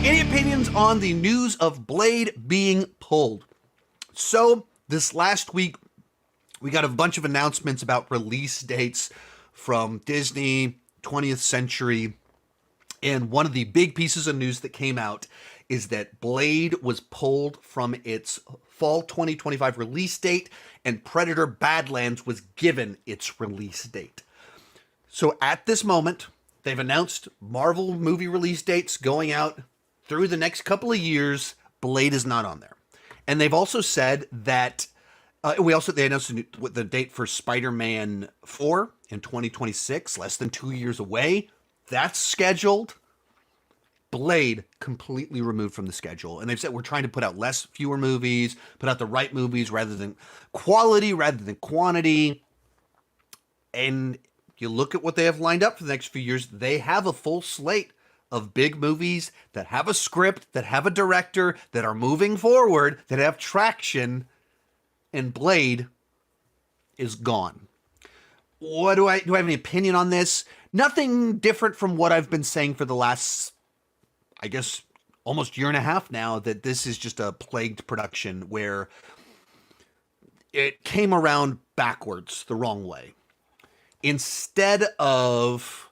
Any opinions on the news of Blade being pulled? So, this last week, we got a bunch of announcements about release dates from Disney, 20th Century, and one of the big pieces of news that came out is that Blade was pulled from its fall 2025 release date, and Predator Badlands was given its release date. So at this moment, they've announced Marvel movie release dates going out through the next couple of years. Blade is not on there. And they've also said that they announced the date for Spider-Man 4 in 2026, less than 2 years away. That's scheduled. Blade completely removed from the schedule. And they've said we're trying to put out fewer movies, put out the right movies rather than quality, rather than quantity. And you look at what they have lined up for the next few years, they have a full slate of big movies that have a script, that have a director, that are moving forward, that have traction, and Blade is gone. Do I have any opinion on this? Nothing different from what I've been saying for the last, I guess, almost year and a half now, that this is just a plagued production where it came around backwards, the wrong way. Instead of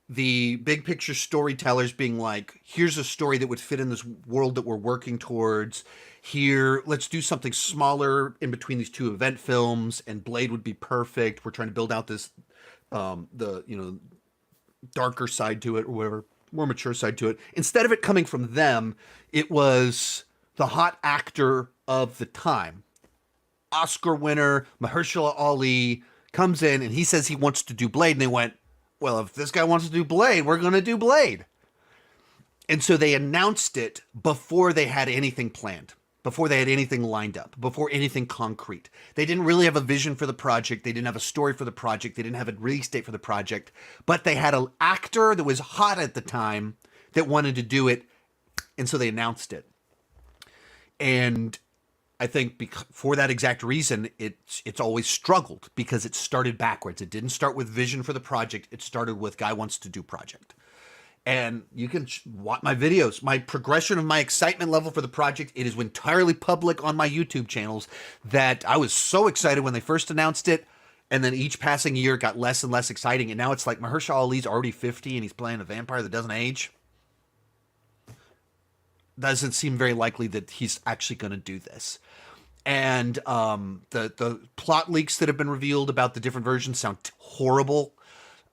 the big picture storytellers being like, here's a story that would fit in this world that we're working towards. Here, let's do something smaller in between these two event films, and Blade would be perfect. We're trying to build out this, darker side to it, or whatever, more mature side to it. Instead of it coming from them, it was the hot actor of the time. Oscar winner, Mahershala Ali, comes in and he says he wants to do Blade, and they went, well, if this guy wants to do Blade, we're going to do Blade. And so they announced it before they had anything planned, before they had anything lined up, before anything concrete. They didn't really have a vision for the project. They didn't have a story for the project. They didn't have a release date for the project. But they had an actor that was hot at the time that wanted to do it, and so they announced it. And I think for that exact reason, it's always struggled, because it started backwards. It didn't start with vision for the project. It started with guy wants to do project. And you can watch my videos, my progression of my excitement level for the project. It is entirely public on my YouTube channels, that I was so excited when they first announced it. And then each passing year it got less and less exciting. And now it's like Mahershala Ali's already 50 and he's playing a vampire that doesn't age. Doesn't seem very likely that he's actually going to do this. And the plot leaks that have been revealed about the different versions sound horrible.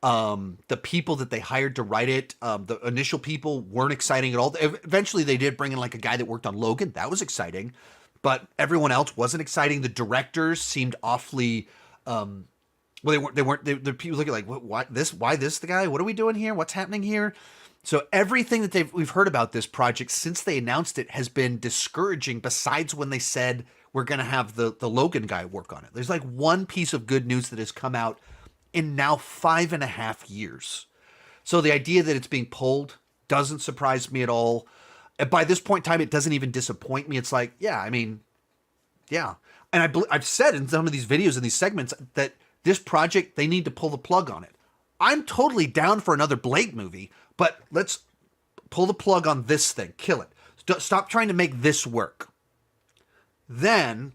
The people that they hired to write it, the initial people weren't exciting at all. Eventually they did bring in like a guy that worked on Logan. That was exciting. But everyone else wasn't exciting. The directors seemed awfully, they weren't, the people look at like, why this the guy? What are we doing here? What's happening here? So everything that we've heard about this project since they announced it has been discouraging, besides when they said we're going to have the Logan guy work on it. There's like one piece of good news that has come out in now 5.5 years. So the idea that it's being pulled doesn't surprise me at all. By this point in time, it doesn't even disappoint me. It's like, yeah, I mean, yeah. And I've said in some of these videos and these segments that this project, they need to pull the plug on it. I'm totally down for another Blade movie, but let's pull the plug on this thing. Kill it. Stop trying to make this work. Then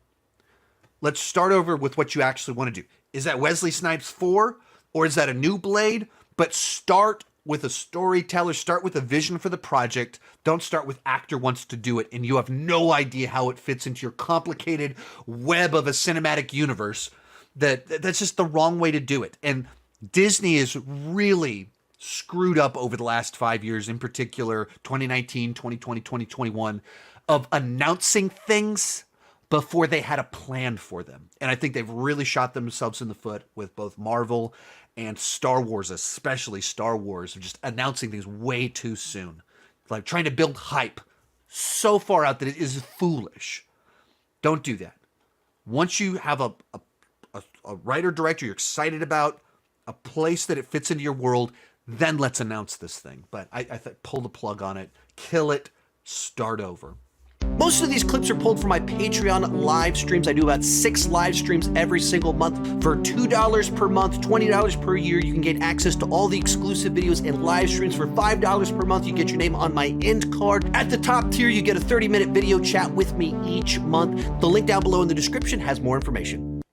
let's start over with what you actually want to do. Is that Wesley Snipes 4, or is that a new Blade? But start with a storyteller, start with a vision for the project. Don't start with actor wants to do it and you have no idea how it fits into your complicated web of a cinematic universe. That's just the wrong way to do it. And Disney is really screwed up over the last 5 years, in particular 2019, 2020, 2021, of announcing things before they had a plan for them. And I think they've really shot themselves in the foot with both Marvel and Star Wars, especially Star Wars, of just announcing things way too soon. Like trying to build hype so far out that it is foolish. Don't do that. Once you have a writer-director you're excited about, a place that it fits into your world, then let's announce this thing. But I pull the plug on it, kill it, start over. Most of these clips are pulled from my Patreon live streams. I do about 6 live streams every single month. For $2 per month, $20 per year, you can get access to all the exclusive videos and live streams. For $5 per month, you get your name on my end card. At the top tier, you get a 30-minute video chat with me each month. The link down below in the description has more information.